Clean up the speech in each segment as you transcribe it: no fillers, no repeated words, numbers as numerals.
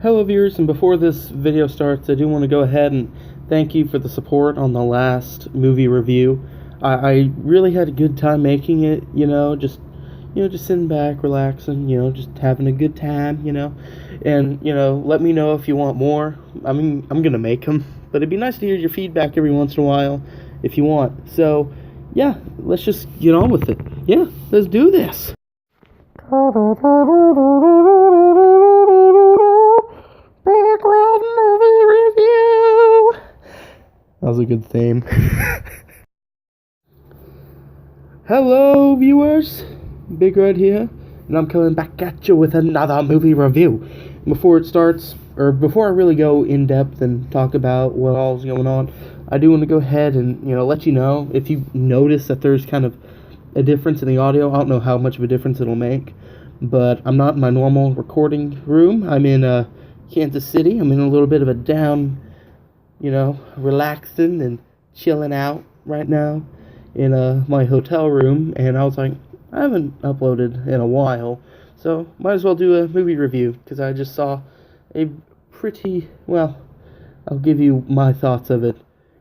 Hello viewers, and before this video starts, I do want to go ahead and thank you for the support on the last movie review. I really had a good time making it, just sitting back, relaxing, just having a good time, and, let me know if you want more. I mean, I'm gonna make them, but it'd be nice to hear your feedback every once in a while if you want. So, yeah, let's just get on with it. Yeah, let's do this. Background movie review. That was a good theme. Hello, viewers. Big Red here, and I'm coming back at you with another movie review. Before it starts, or before I really go in depth and talk about what all's going on, I do want to go ahead and let you know if you notice that there's kind of a difference in the audio. I don't know how much of a difference it'll make, but I'm not in my normal recording room. I'm in Kansas City. I'm in a little bit of a down, relaxing and chilling out right now in my hotel room, and I was like, I haven't uploaded in a while, so might as well do a movie review, because I just saw a pretty, well, I'll give you my thoughts of it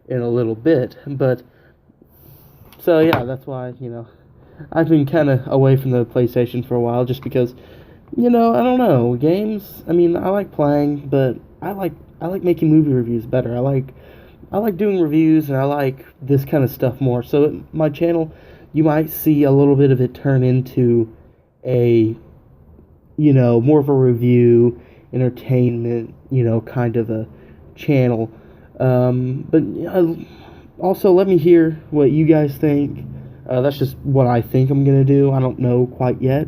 in a little bit, but, so yeah, that's why, I've been kind of away from the PlayStation for a while, just because, I don't know, games, I mean, I like playing, but I like making movie reviews better. I like doing reviews, and I like this kind of stuff more. So my channel, you might see a little bit of it turn into a, more of a review, entertainment, kind of a channel. But also let me hear what you guys think. That's just what I think I'm gonna do. I don't know quite yet,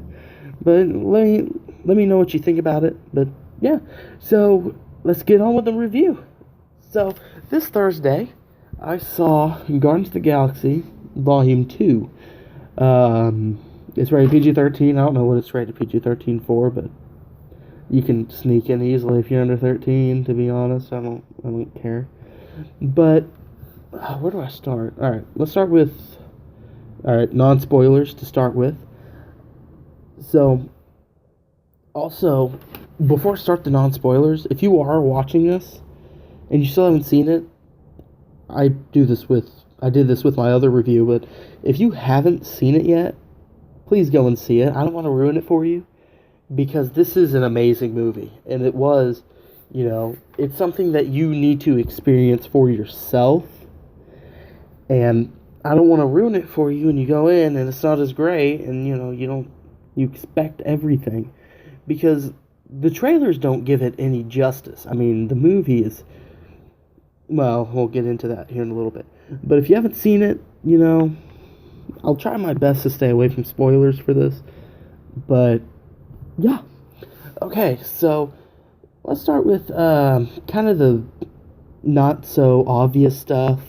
but let me know what you think about it. But yeah, so let's get on with the review. So this Thursday, I saw Guardians of the Galaxy Vol.2. It's rated PG-13. I don't know what it's rated PG-13 for, but you can sneak in easily if you're under 13. To be honest, I don't care. But where do I start? All right, let's start with non-spoilers to start with. So, also, before I start the non-spoilers, if you are watching this and you still haven't seen it, I did this with my other review, but if you haven't seen it yet, please go and see it. I don't want to ruin it for you, because this is an amazing movie, and it was, it's something that you need to experience for yourself, and I don't want to ruin it for you, and you go in and it's not as great, and you expect everything, because the trailers don't give it any justice. I mean, the movie is, well, we'll get into that here in a little bit. But if you haven't seen it, I'll try my best to stay away from spoilers for this. But, yeah. Okay, so let's start with kind of the not-so-obvious stuff.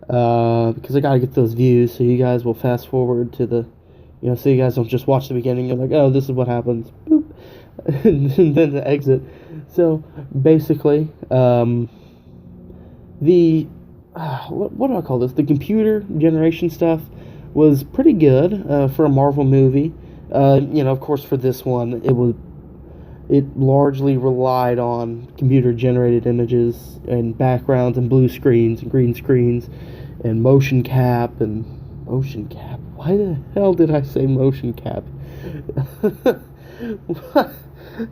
Because I gotta get those views, so you guys will fast forward to the, so you guys don't just watch the beginning and like, oh, this is what happens, boop, and then the exit. So, basically, what do I call this? The computer generation stuff was pretty good for a Marvel movie. Of course, for this one, it largely relied on computer generated images and backgrounds and blue screens and green screens and motion cap. Why the hell did I say motion cap?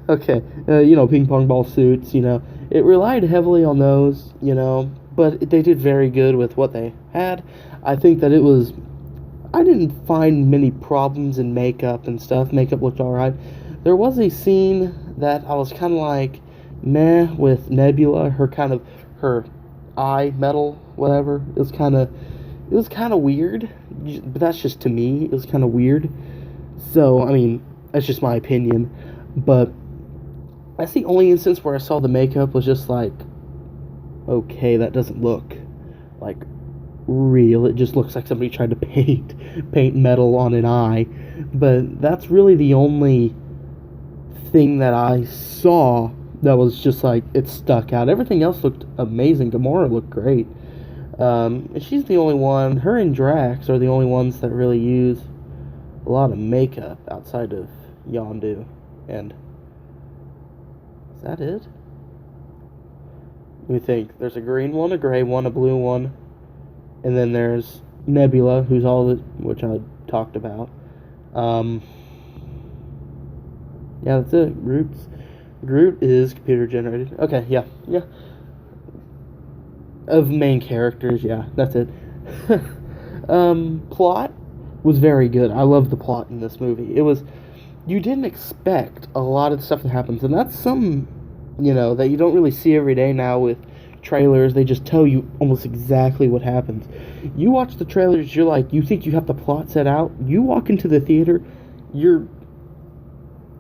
Okay, ping pong ball suits, it relied heavily on those, but they did very good with what they had. I think that I didn't find many problems in makeup and stuff. Makeup looked alright. There was a scene that I was kind of like, meh, with Nebula, her eye metal, whatever. It was kind of weird, but that's just to me. It was kind of weird. So, I mean, that's just my opinion. But that's the only instance where I saw the makeup was just like, okay, that doesn't look like real. It just looks like somebody tried to paint metal on an eye. But that's really the only thing that I saw that was just like, it stuck out. Everything else looked amazing. Gamora looked great. And she's the only one, her and Drax are the only ones that really use a lot of makeup outside of Yondu. And is that it? Let me think. There's a green one, a gray one, a blue one, and then there's Nebula, which I talked about. Yeah, that's it. Groot is computer generated. Okay, yeah. Of main characters, yeah, that's it. Plot was very good. I love the plot in this movie. You didn't expect a lot of stuff that happens, and that's some, that you don't really see every day now with trailers. They just tell you almost exactly what happens. You watch the trailers, you think you have the plot set out. You walk into the theater, you're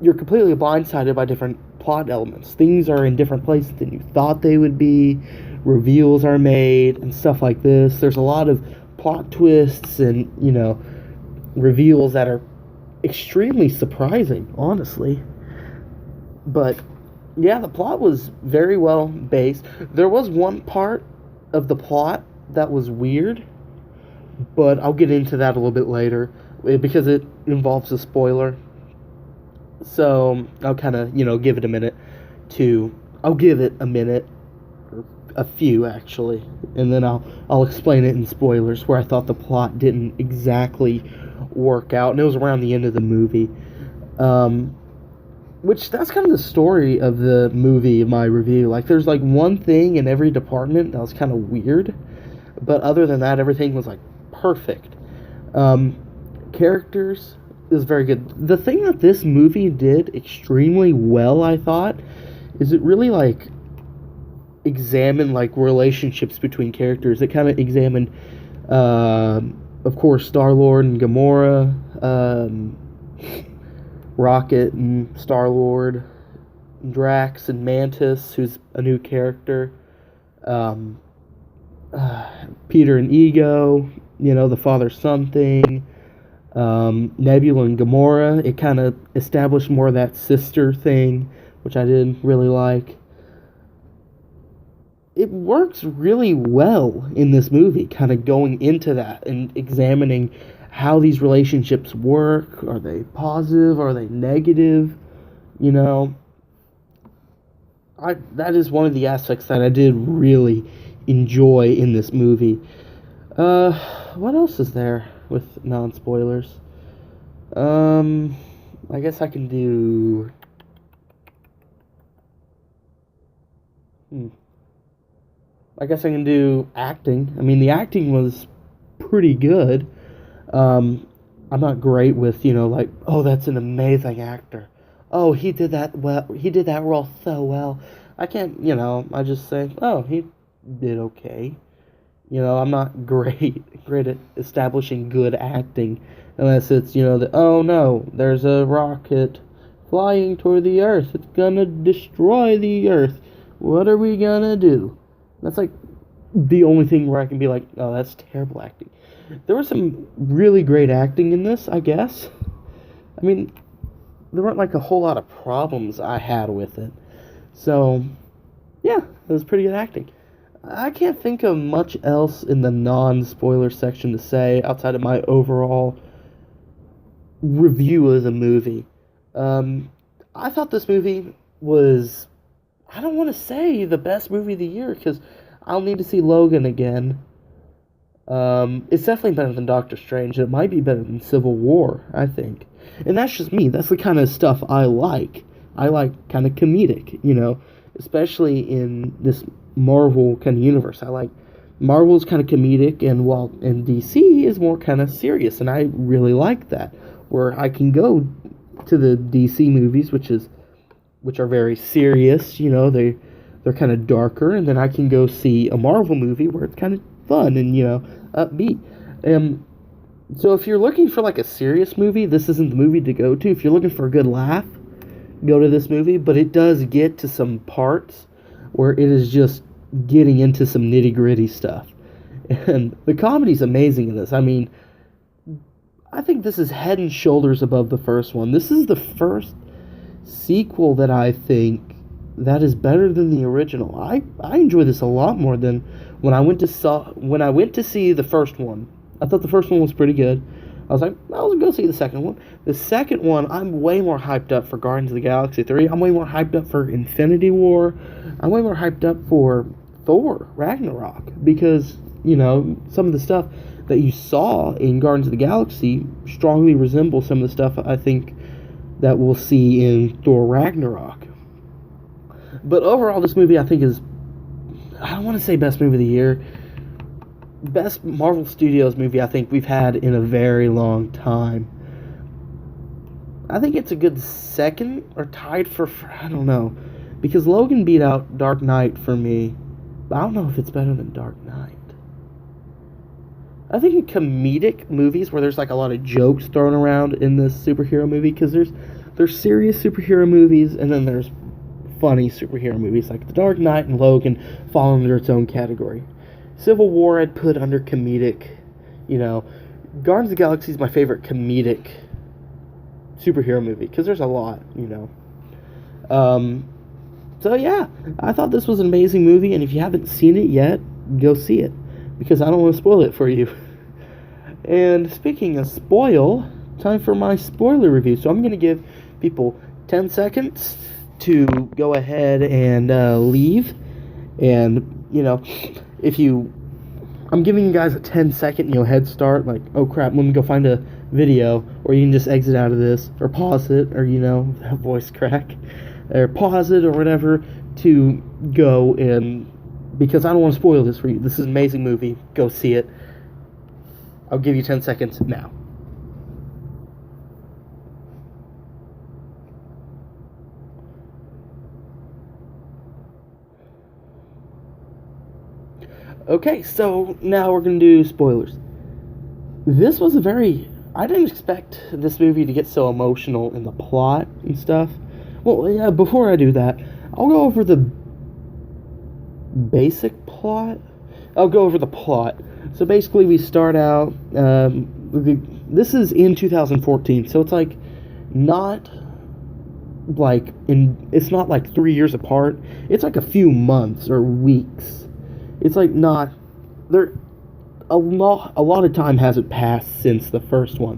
completely blindsided by different plot elements. Things are in different places than you thought they would be. Reveals are made and stuff like this. There's a lot of plot twists and, reveals that are extremely surprising, honestly. But, yeah, the plot was very well based. There was one part of the plot that was weird, but I'll get into that a little bit later because it involves a spoiler. So I'll kind of, give it a minute. I'll give it a minute, or a few actually, and then I'll explain it in spoilers where I thought the plot didn't exactly work out, and it was around the end of the movie. Which that's kind of the story of the movie in my review. Like, there's like one thing in every department that was kind of weird, but other than that, everything was like perfect. Characters is very good. The thing that this movie did extremely well, I thought, is it really like examined like relationships between characters. It kind of examined, of course, Star-Lord and Gamora, Rocket and Star-Lord, Drax and Mantis, who's a new character, Peter and Ego, the father-son thing. Nebula and Gamora, it kind of established more of that sister thing, which I did really like. It works really well in this movie, kind of going into that and examining how these relationships work. Are they positive? Are they negative? That is one of the aspects that I did really enjoy in this movie. What else is there with non-spoilers? I guess I can do... I guess I can do acting. I mean, the acting was pretty good. I'm not great with, oh, that's an amazing actor. Oh, he did that well. He did that role so well. I can't, I just say, oh, he did okay. I'm not great at establishing good acting unless it's, oh no, there's a rocket flying toward the Earth. It's gonna destroy the Earth. What are we gonna do? That's like the only thing where I can be like, oh, that's terrible acting. There was some really great acting in this, I guess. I mean, there weren't like a whole lot of problems I had with it. So, yeah, it was pretty good acting. I can't think of much else in the non-spoiler section to say outside of my overall review of the movie. I thought this movie was, I don't want to say the best movie of the year because I'll need to see Logan again. It's definitely better than Doctor Strange. It might be better than Civil War, I think. And that's just me. That's the kind of stuff I like. I like kind of comedic, especially in this Marvel kind of universe. I like Marvel's kind of comedic, and DC is more kind of serious, and I really like that. Where I can go to the DC movies, which are very serious, they're kind of darker, and then I can go see a Marvel movie where it's kind of fun and upbeat. So if you're looking for like a serious movie, this isn't the movie to go to. If you're looking for a good laugh, go to this movie. But it does get to some parts where it is just getting into some nitty-gritty stuff. And the comedy's amazing in this. I mean, I think this is head and shoulders above the first one. This is the first sequel that I think that is better than the original. I enjoy this a lot more than when I went to see the first one. I thought the first one was pretty good. I was like, I'll go see the second one. The second one, I'm way more hyped up for Guardians of the Galaxy 3. I'm way more hyped up for Infinity War. I'm way more hyped up for Thor Ragnarok, because, you know, some of the stuff that you saw in Guardians of the Galaxy strongly resembles some of the stuff I think that we'll see in Thor Ragnarok. But overall, this movie I think is, I don't want to say best movie of the year, best Marvel Studios movie I think we've had in a very long time. I think it's a good second, or tied for, I don't know, because Logan beat out Dark Knight for me, but I don't know if it's better than Dark Knight. I think in comedic movies where there's like a lot of jokes thrown around in this superhero movie, because there's serious superhero movies and then there's funny superhero movies, like The Dark Knight and Logan fall under its own category. Civil War I'd put under comedic, you know. Guardians of the Galaxy is my favorite comedic superhero movie, because there's a lot, you know. So yeah, I thought this was an amazing movie, and if you haven't seen it yet, go see it, because I don't want to spoil it for you. And speaking of spoil, time for my spoiler review. So I'm going to give people 10 seconds to go ahead and leave. And, you know, I'm giving you guys a 10-second, you know, head start, like, oh crap, let me go find a video, or you can just exit out of this, or pause it, or, you know, that voice crack, or pause it, or whatever, to go and, because I don't want to spoil this for you. This is an amazing movie. Go see it. I'll give you 10 seconds now. Okay, so now we're going to do spoilers. This was I didn't expect this movie to get so emotional in the plot and stuff. Well, yeah, before I do that, I'll go over the basic plot. I'll go over the plot. So basically we start out, this is in 2014, so it's like not like it's not like 3 years apart. It's like a few months or weeks. It's like not there. A lot of time hasn't passed since the first one,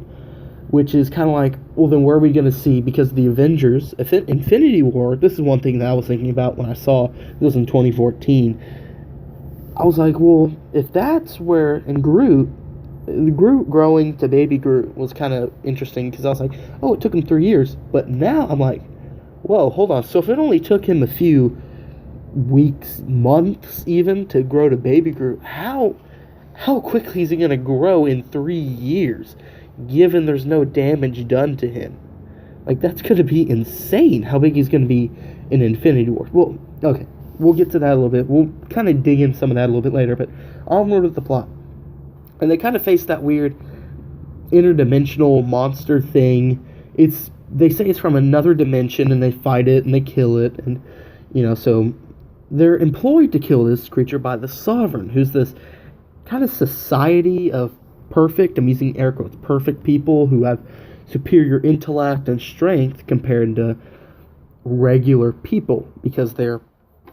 which is kind of like, well, then where are we going to see? Because the Avengers, Infinity War. This is one thing that I was thinking about when I saw this in 2014. I was like, well, if that's where, and Groot growing to baby Groot was kind of interesting, because I was like, oh, it took him 3 years. But now I'm like, whoa, hold on. So if it only took him a few weeks, months even, to grow to baby Groot, how quickly is he going to grow in 3 years, given there's no damage done to him? Like, that's going to be insane how big he's going to be in Infinity War. Well, okay. We'll get to that a little bit. We'll kind of dig in some of that a little bit later, but onward with the plot. And they kind of face that weird interdimensional monster thing. They say it's from another dimension, and they fight it, and they kill it, and, you know, so they're employed to kill this creature by the Sovereign, who's this kind of society of perfect, I'm using air quotes, perfect people who have superior intellect and strength compared to regular people, because they're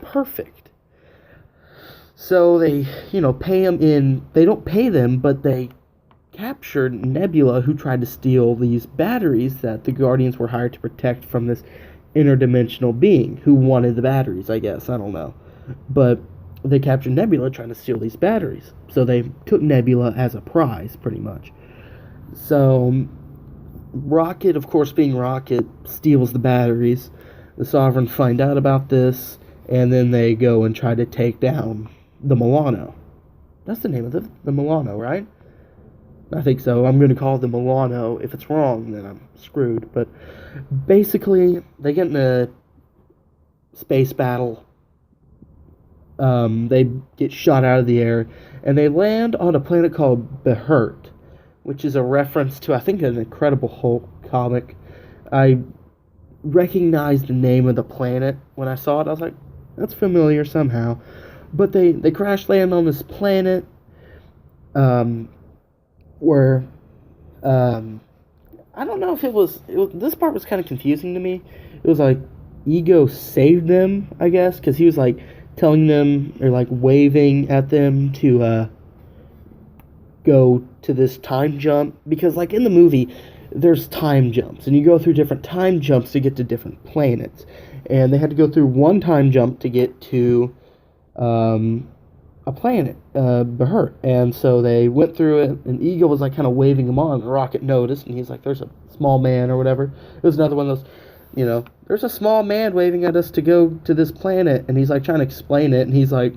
perfect. So they, you know, they don't pay them, but they captured Nebula, who tried to steal these batteries that the Guardians were hired to protect from this interdimensional being who wanted the batteries, I guess. I don't know. But they captured Nebula trying to steal these batteries. So they took Nebula as a prize, pretty much. So Rocket, of course, being Rocket, steals the batteries. The Sovereign find out about this, and then they go and try to take down the Milano. That's the name of the Milano, right? I think so. I'm going to call it the Milano. If it's wrong, then I'm screwed. But basically, they get in a space battle. They get shot out of the air, and they land on a planet called Behurt, which is a reference to, I think, an Incredible Hulk comic. I recognized the name of the planet when I saw it. I was like, that's familiar somehow. But they crash land on this planet, where, I don't know if it was, this part was kind of confusing to me. It was like, Ego saved them, I guess, because he was like telling them, or like waving at them to go to this time jump, because like in the movie, there's time jumps, and you go through different time jumps to get to different planets, and they had to go through one time jump to get to a planet, Behurt. And so they went through it, and Ego was like kind of waving him on, and Rocket noticed, and he's like, there's a small man or whatever. It was another one of those, there's a small man waving at us to go to this planet, and he's like trying to explain it, and he's like,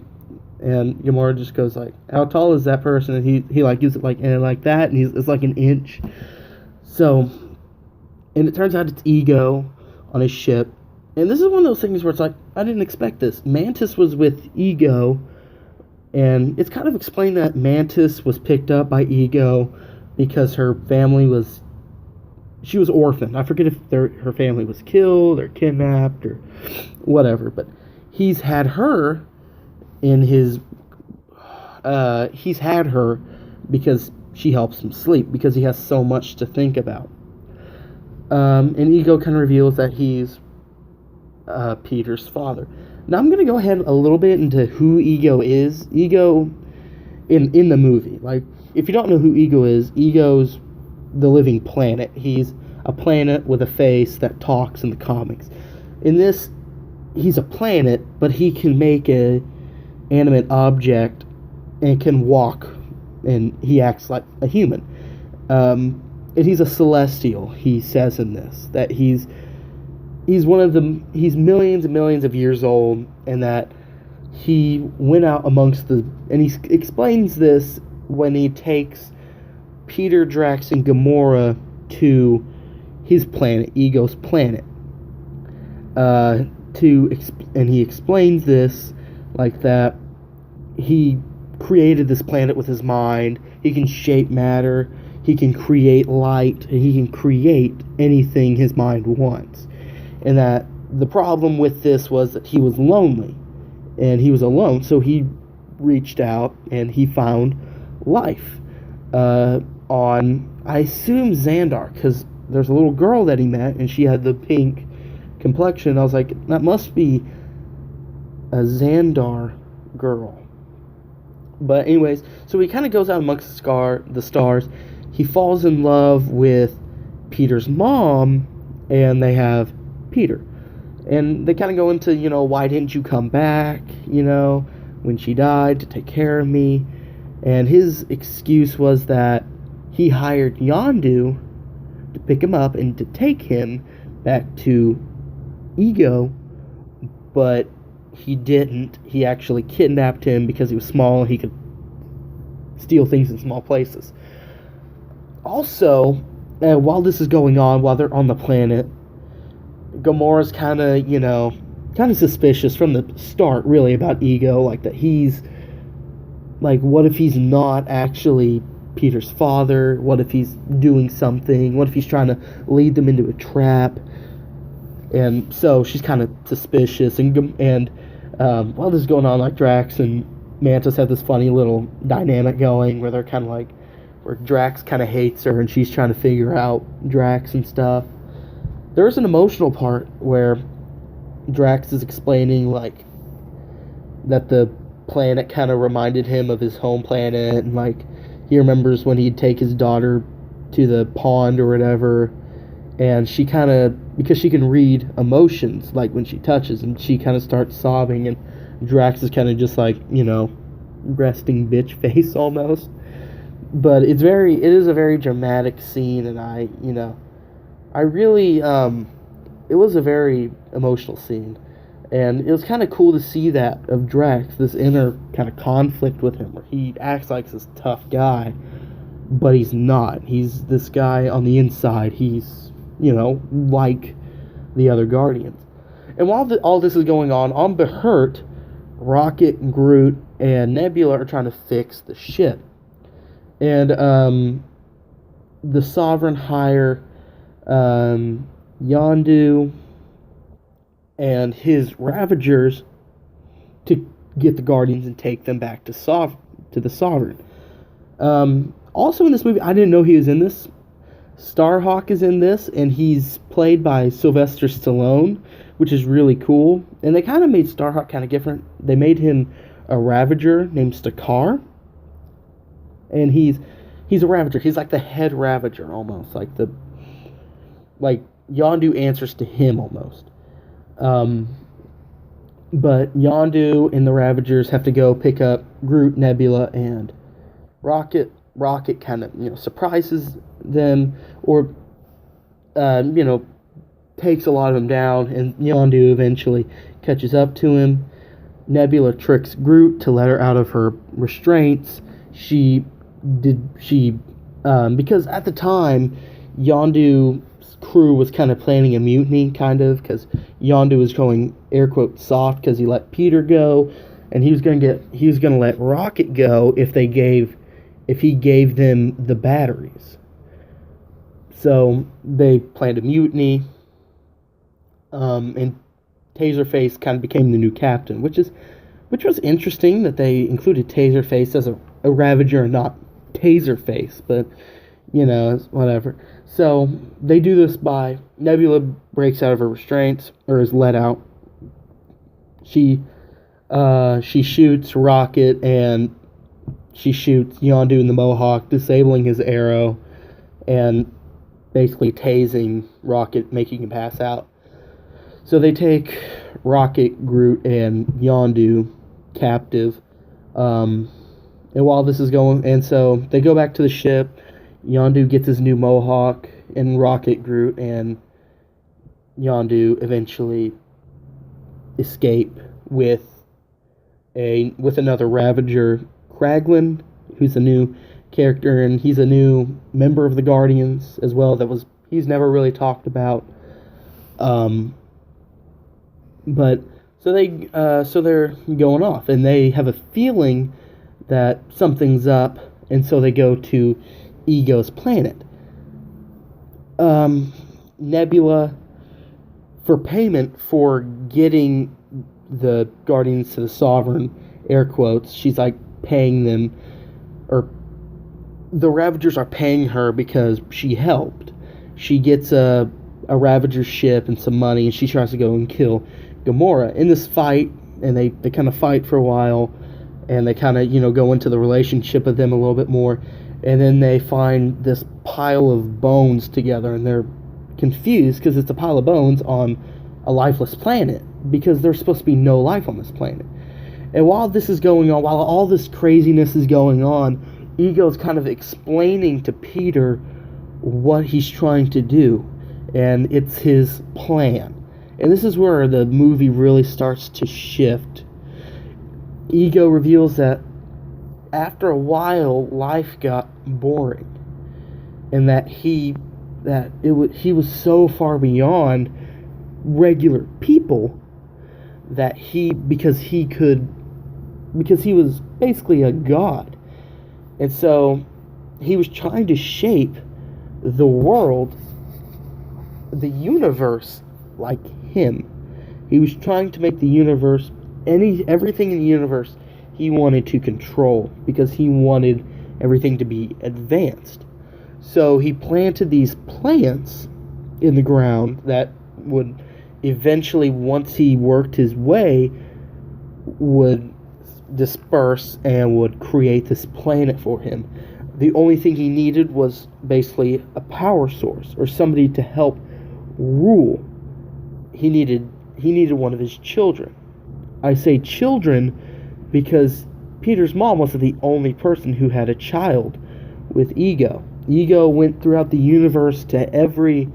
and Gamora just goes like, how tall is that person? And he like gives it like, and like that, and it's like an inch. So, and it turns out it's Ego on his ship. And this is one of those things where it's like, I didn't expect this. Mantis was with Ego, and it's kind of explained that Mantis was picked up by Ego because her family was, she was orphaned. I forget if her family was killed or kidnapped or whatever, but he's had her in his, he's had her because she helps him sleep, because he has so much to think about. And Ego kind of reveals that he's Peter's father. Now I'm going to go ahead a little bit into who Ego is. Ego, in the movie, like, if you don't know who Ego is, Ego's the living planet. He's a planet with a face that talks in the comics. In this, he's a planet, but he can make a animate object and can walk, and he acts like a human. And he's a celestial, he says in this, that he's millions and millions of years old, and that he went out amongst and he explains this when he takes Peter, Drax, and Gamora to his planet, Ego's planet. And he explains this like that he created this planet with his mind. He can shape matter, he can create light, and he can create anything his mind wants. And that the problem with this was that he was lonely, and he was alone, so he reached out and he found life on, I assume, Xandar, because there's a little girl that he met, and she had the pink complexion. I was like, that must be a Xandar girl. But anyways, so he kind of goes out amongst the stars. He falls in love with Peter's mom, and they have Peter. And they kind of go into, why didn't you come back, when she died, to take care of me? And his excuse was that he hired Yondu to pick him up and to take him back to Ego, but he didn't. He actually kidnapped him because he was small and he could steal things in small places. Also, while this is going on, while they're on the planet, Gamora's kind of suspicious from the start, really, about Ego, like that he's, like, what if he's not actually Peter's father? What if he's doing something? What if he's trying to lead them into a trap? And so she's kind of suspicious, and while this is going on, like, Drax and Mantis have this funny little dynamic going where they're kind of like, where Drax kind of hates her and she's trying to figure out Drax and stuff. There's an emotional part where Drax is explaining, like, that the planet kind of reminded him of his home planet, and, like, he remembers when he'd take his daughter to the pond or whatever, and she kind of, because she can read emotions, like, when she touches, and she kind of starts sobbing, and Drax is kind of just like, resting bitch face almost. But it is a very dramatic scene, and I really, it was a very emotional scene, and it was kind of cool to see that of Drax, this inner kind of conflict with him, where he acts like this tough guy, but he's not. He's this guy on the inside. He's, like the other Guardians. And while all this is going on Behurt, Rocket, Groot, and Nebula are trying to fix the ship. And the Sovereign hire Yondu and his Ravagers to get the Guardians and take them back to the Sovereign. Also in this movie, I didn't know he was in this. Starhawk is in this, and he's played by Sylvester Stallone, which is really cool. And they kind of made Starhawk kind of different. They made him a Ravager named Stakar, and he's a Ravager. He's like the head Ravager almost, like Yondu answers to him almost. But Yondu and the Ravagers have to go pick up Groot, Nebula, and Rocket. Rocket kind of, surprises them, or, takes a lot of them down, and Yondu eventually catches up to him. Nebula tricks Groot to let her out of her restraints. Because at the time, Yondu's crew was kind of planning a mutiny, because Yondu was going air quote soft because he let Peter go, and he was gonna let Rocket go if he gave them the batteries. So they planned a mutiny, and Taserface kind of became the new captain, which was interesting that they included Taserface as a Ravager and not Taserface, but whatever. So they do this by Nebula breaks out of her restraints, or is let out. She shoots Rocket, and she shoots Yondu in the Mohawk, disabling his arrow, and basically tasing Rocket, making him pass out. So they take Rocket, Groot, and Yondu captive. And while this is going, and so they go back to the ship. Yondu gets his new Mohawk, and Rocket, Groot, and Yondu eventually escape with another Ravager, Kraglin, who's a new character, and he's a new member of the Guardians as well. He's never really talked about. But so they're going off, and they have a feeling that something's up, and so they go to Ego's planet. Nebula, for payment for getting the Guardians to the Sovereign, air quotes, she's like paying them, or the Ravagers are paying her because she helped. She gets a Ravager ship and some money, and she tries to go and kill Gamora. In this fight, and they kind of fight for a while, and they kind of, go into the relationship of them a little bit more, and then they find this pile of bones together, and they're confused because it's a pile of bones on a lifeless planet, because there's supposed to be no life on this planet. And while this is going on, while all this craziness is going on, Ego's kind of explaining to Peter what he's trying to do, and it's his plan. And this is where the movie really starts to shift. Ego reveals that after a while, life got boring, and that he was so far beyond regular people that because he was basically a god, and so he was trying to shape the world, the universe, like him. He was trying to make the universe, everything in the universe he wanted to control, because he wanted everything to be advanced. So he planted these plants in the ground that would eventually, once he worked his way, would disperse and would create this planet for him. The only thing he needed was basically a power source, or somebody to help rule. He needed one of his children. I say children because Peter's mom wasn't the only person who had a child with Ego. Ego went throughout the universe to every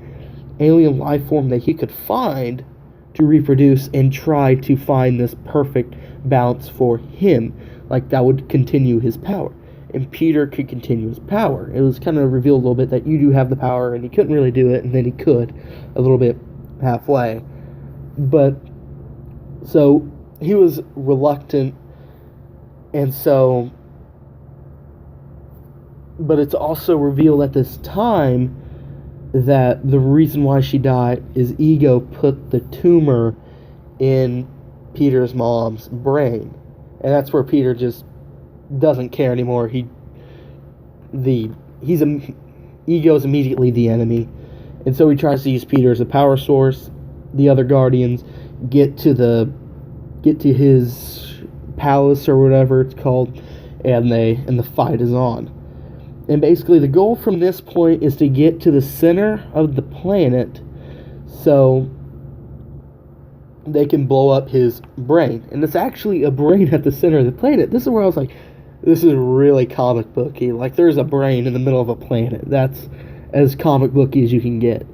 alien life form that he could find to reproduce and try to find this perfect balance for him, like that would continue his power. And Peter could continue his power. It was kind of revealed a little bit that you do have the power, and he couldn't really do it, and then he could a little bit halfway. But so he was reluctant, and so, but it's also revealed at this time that the reason why she died is Ego put the tumor in Peter's mom's brain, and that's where Peter just doesn't care anymore. Ego's immediately the enemy, and so he tries to use Peter as a power source. The other Guardians get to his palace, or whatever it's called, and the fight is on. And basically the goal from this point is to get to the center of the planet, so they can blow up his brain. And it's actually a brain at the center of the planet. This is where I was like, this is really comic booky. Like, there's a brain in the middle of a planet. That's as comic booky as you can get.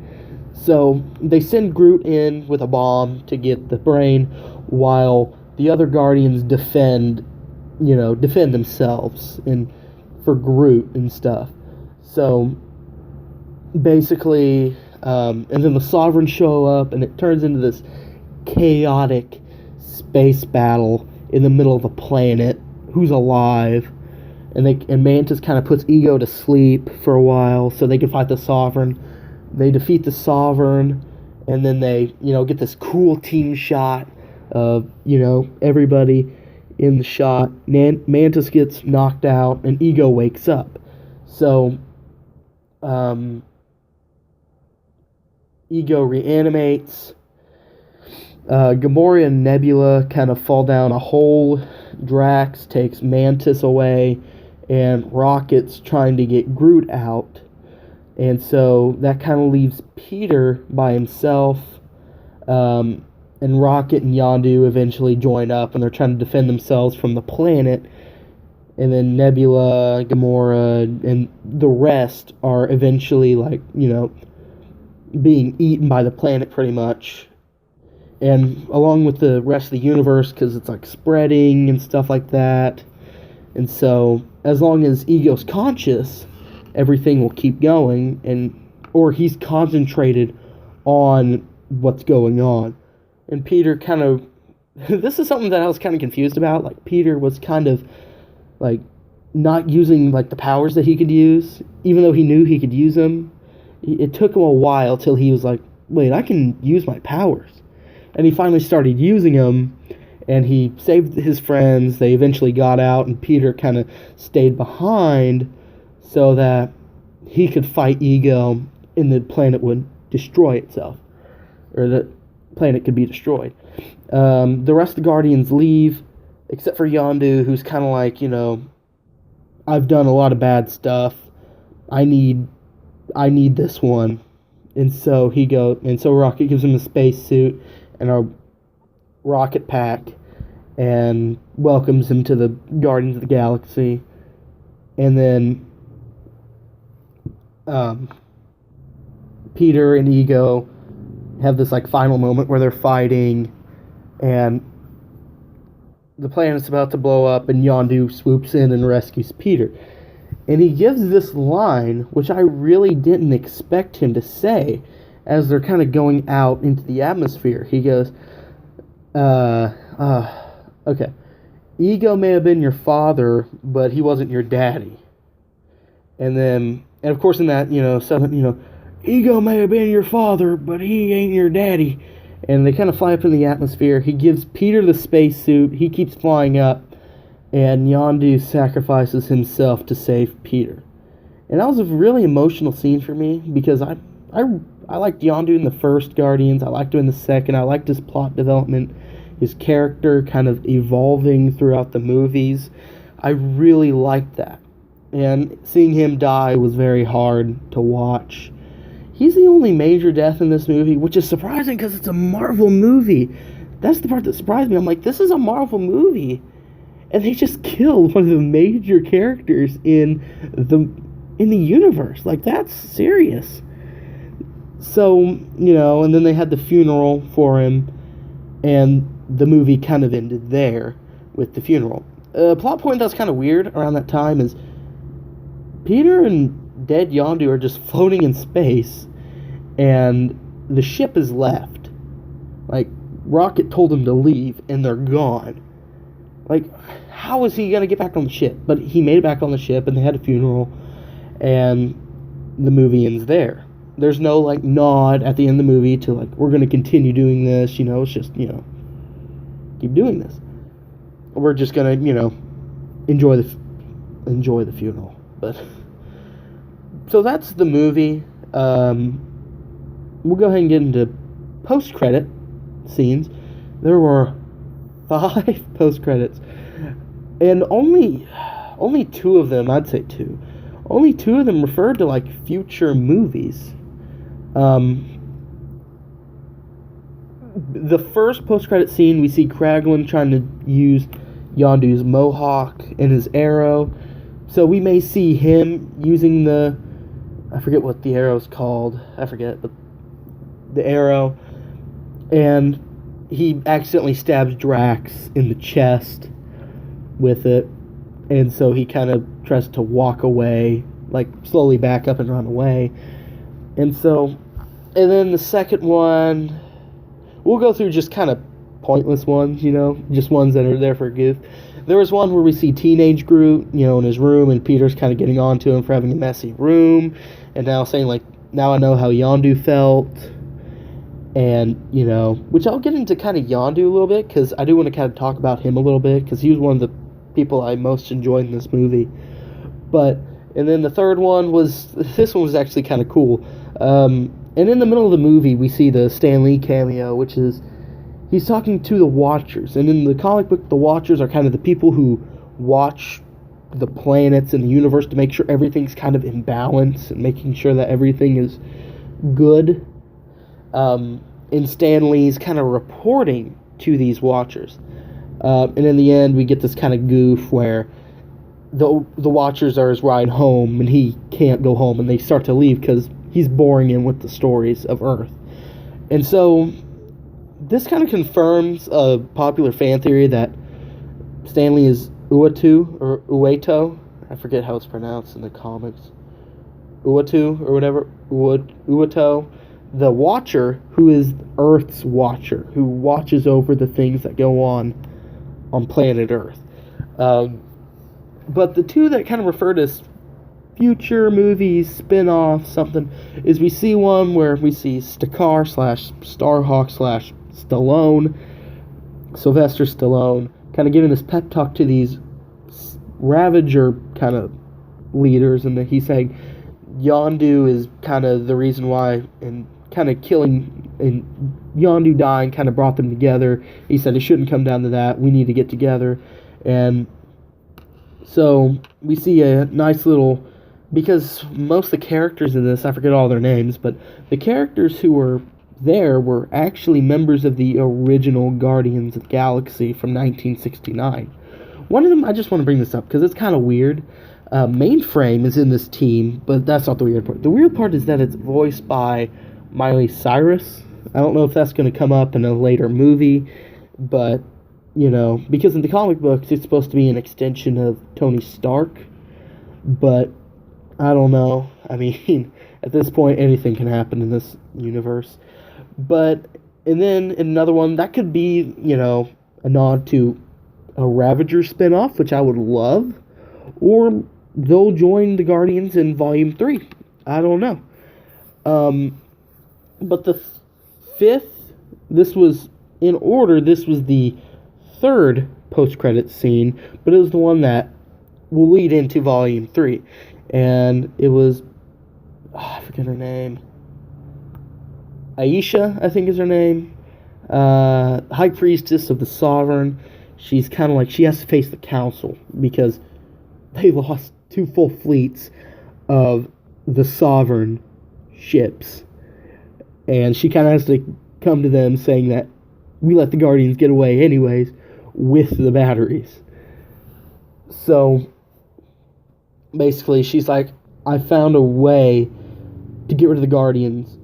So they send Groot in with a bomb to get the brain, while the other Guardians defend themselves and for Groot and stuff. So basically, and then the Sovereigns show up, and it turns into this chaotic space battle in the middle of a planet. Who's alive? And Mantis kind of puts Ego to sleep for a while so they can fight the Sovereign. They defeat the Sovereign, and then they, get this cool team shot of, everybody in the shot. Mantis gets knocked out, and Ego wakes up. So, Ego reanimates. Gamora and Nebula kind of fall down a hole. Drax takes Mantis away, and Rocket's trying to get Groot out. And so that kind of leaves Peter by himself. And Rocket and Yondu eventually join up, and they're trying to defend themselves from the planet. And then Nebula, Gamora, and the rest are eventually, being eaten by the planet pretty much. And along with the rest of the universe, because it's spreading and stuff like that. And so as long as Ego's conscious, everything will keep going, or he's concentrated on what's going on. And Peter kind of, this is something that I was kind of confused about. Peter was kind of not using the powers that he could use, even though he knew he could use them. It took him a while till he was like, wait, I can use my powers. And he finally started using them, and he saved his friends. They eventually got out, and Peter kind of stayed behind so that he could fight Ego and the planet would destroy itself. Or the planet could be destroyed. The rest of the Guardians leave, except for Yondu, who's kind of I've done a lot of bad stuff. I need this one. And so Rocket gives him a spacesuit and a rocket pack and welcomes him to the Guardians of the Galaxy. And then Peter and Ego have this final moment where they're fighting, and the planet's about to blow up, and Yondu swoops in and rescues Peter. And he gives this line, which I really didn't expect him to say, as they're kind of going out into the atmosphere. He goes, okay, Ego may have been your father, but he wasn't your daddy. And of course in that, Ego may have been your father, but he ain't your daddy. And they kind of fly up in the atmosphere. He gives Peter the spacesuit. He keeps flying up. And Yondu sacrifices himself to save Peter. And that was a really emotional scene for me, because I liked Yondu in the first Guardians. I liked him in the second. I liked his plot development, his character kind of evolving throughout the movies. I really liked that. And seeing him die was very hard to watch. He's the only major death in this movie, which is surprising because it's a Marvel movie. That's the part that surprised me. I'm like, this is a Marvel movie, and they just killed one of the major characters in the universe. That's serious. So, and then they had the funeral for him, and the movie kind of ended there with the funeral. A plot point that's kind of weird around that time is Peter and dead Yondu are just floating in space, and the ship is left. Rocket told them to leave, and they're gone. How is he gonna get back on the ship? But he made it back on the ship, and they had a funeral, and the movie ends there. There's no nod at the end of the movie to we're gonna continue doing this. It's just keep doing this. We're just gonna enjoy the funeral. But so that's the movie. We'll go ahead and get into post-credit scenes. There were 5 post-credits, and only 2 of them, I'd say 2. Only 2 of them referred to future movies. the first post-credit scene, we see Kraglin trying to use Yondu's mohawk and his arrow. So we may see him using I forget what the arrow's called. I forget, but the arrow. And he accidentally stabs Drax in the chest with it. And so he kind of tries to walk away, like slowly back up and run away. And then the second one, we'll go through just kind of pointless ones, just ones that are there for a goof. There was one where we see teenage Groot, in his room, and Peter's kind of getting on to him for having a messy room, and now saying, like, now I know how Yondu felt, and, which I'll get into kind of Yondu a little bit, because I do want to kind of talk about him a little bit, because he was one of the people I most enjoyed in this movie. And then the third one this one was actually kind of cool. And in the middle of the movie, we see the Stan Lee cameo, which is, he's talking to the Watchers. And in the comic book, the Watchers are kind of the people who watch the planets and the universe to make sure everything's kind of in balance and making sure that everything is good. And Stan Lee's kind of reporting to these Watchers. And in the end, we get this kind of goof where the Watchers are his ride home, and he can't go home, and they start to leave because he's boring him with the stories of Earth. And so this kind of confirms a popular fan theory that Stan Lee is Uatu, or Ueto. I forget how it's pronounced in the comics. Uatu, or whatever. Ueto. The Watcher, who is Earth's Watcher, who watches over the things that go on planet Earth. But the two that kind of refer to as future movies, spin-off, something, is we see one where we see Stakar / Starhawk / Stallone, Sylvester Stallone, kind of giving this pep talk to these Ravager kind of leaders, and he's saying Yondu is kind of the reason why, and kind of killing, and Yondu dying kind of brought them together. He said it shouldn't come down to that, we need to get together. And so we see a nice little, because most of the characters in this, I forget all their names, but the characters who were there were actually members of the original Guardians of the Galaxy from 1969. One of them, I just want to bring this up because it's kind of weird. Mainframe is in this team, but that's not the weird part. The weird part is that it's voiced by Miley Cyrus. I don't know if that's going to come up in a later movie, but, because in the comic books it's supposed to be an extension of Tony Stark, but I don't know. I mean, at this point, anything can happen in this universe. And then another one, that could be, a nod to a Ravager spinoff, which I would love, or they'll join the Guardians in Volume 3. I don't know. But the fifth, this was, in order, this was the third post-credits scene, but it was the one that will lead into Volume 3. And it was, I forget her name. Aisha, I think is her name. High Priestess of the Sovereign. She's kind of like, she has to face the Council because they lost 2 full fleets of the Sovereign ships. And she kind of has to come to them saying that we let the Guardians get away anyways with the batteries. So basically she's like, I found a way to get rid of the Guardians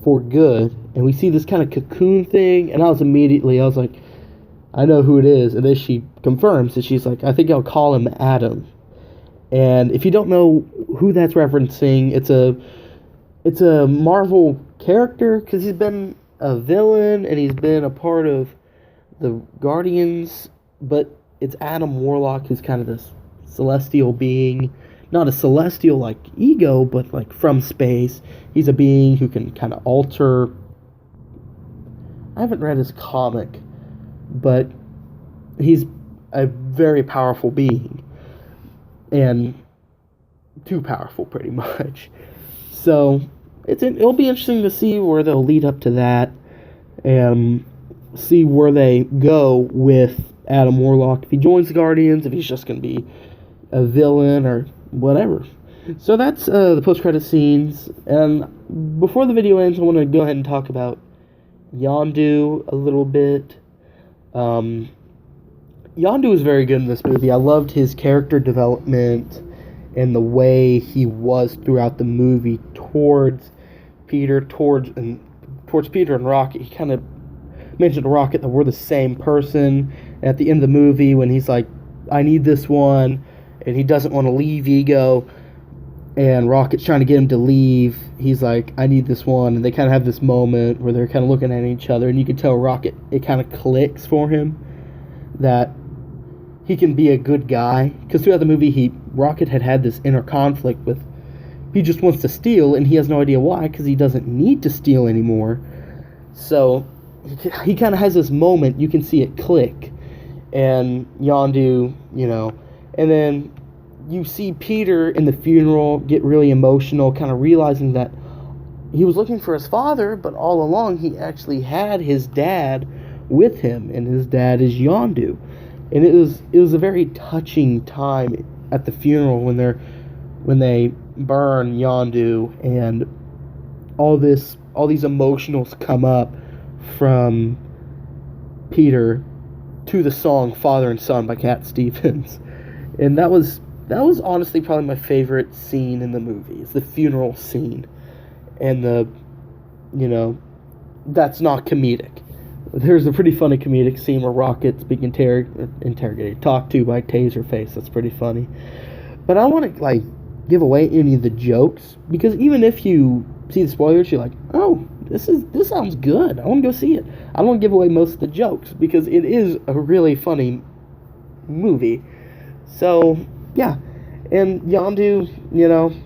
for good. And we see this kind of cocoon thing, and I was like, I know who it is. And then she confirms, and she's like, I think I'll call him Adam. And if you don't know who that's referencing, it's a Marvel character, because he's been a villain and he's been a part of the Guardians, but it's Adam Warlock, who's kind of this celestial being, not a celestial like ego, but like from space. He's a being who can kind of alter. I haven't read his comic, but he's a very powerful being, and too powerful pretty much. So it'll be interesting to see where they'll lead up to that, and see where they go with Adam Warlock, if he joins the Guardians, if he's just going to be a villain or whatever. So that's the post-credit scenes, and before the video ends, I want to go ahead and talk about Yondu a little bit. Yondu was very good in this movie. I loved his character development and the way he was throughout the movie towards Peter, towards Peter and Rocket. He kind of mentioned to Rocket that we're the same person. And at the end of the movie, when he's like, I need this one, and he doesn't want to leave Ego, and Rocket's trying to get him to leave, he's like, I need this one. And they kind of have this moment where they're kind of looking at each other, and you can tell Rocket, it kind of clicks for him that he can be a good guy. Because throughout the movie, Rocket had this inner conflict with, he just wants to steal, and he has no idea why, because he doesn't need to steal anymore. So he kind of has this moment, you can see it click, and Yondu, and then you see Peter in the funeral get really emotional, kind of realizing that he was looking for his father, but all along he actually had his dad with him, and his dad is Yondu. And it was a very touching time at the funeral when they burn Yondu, and all these emotionals come up from Peter to the song Father and Son by Cat Stevens. And that was honestly probably my favorite scene in the movie, is the funeral scene. And that's not comedic. There's a pretty funny comedic scene where Rocket's being interrogated, talked to by Taserface. That's pretty funny. But I don't want to, give away any of the jokes, because even if you see the spoilers, you're like, oh, this sounds good. I want to go see it. I don't want to give away most of the jokes, because it is a really funny movie. So, yeah. And Yondu,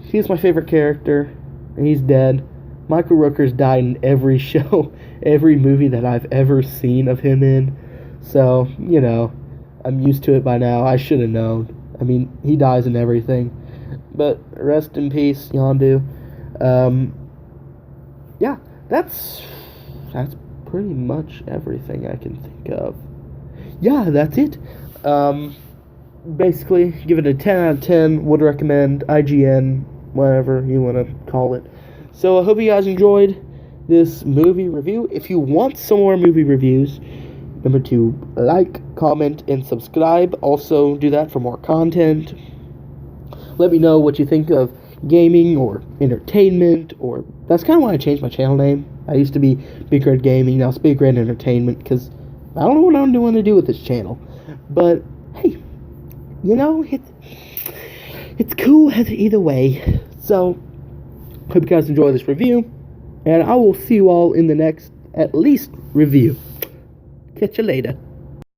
he's my favorite character. He's dead. Michael Rooker's died in every show, every movie that I've ever seen of him in. So, I'm used to it by now. I should have known. I mean, he dies in everything. But rest in peace, Yondu. Yeah, that's pretty much everything I can think of. Yeah, that's it. Basically, give it a 10 out of 10. Would recommend. IGN, whatever you want to call it. So I hope you guys enjoyed this movie review. If you want some more movie reviews, remember to like, comment, and subscribe. Also, do that for more content. Let me know what you think of gaming or entertainment, or that's kind of why I changed my channel name. I used to be Big Red Gaming, now it's Big Red Entertainment, because I don't know what I'm going to do with this channel. But hey, it's cool either way. So hope you guys enjoy this review, and I will see you all in the next, at least, review. Catch you later.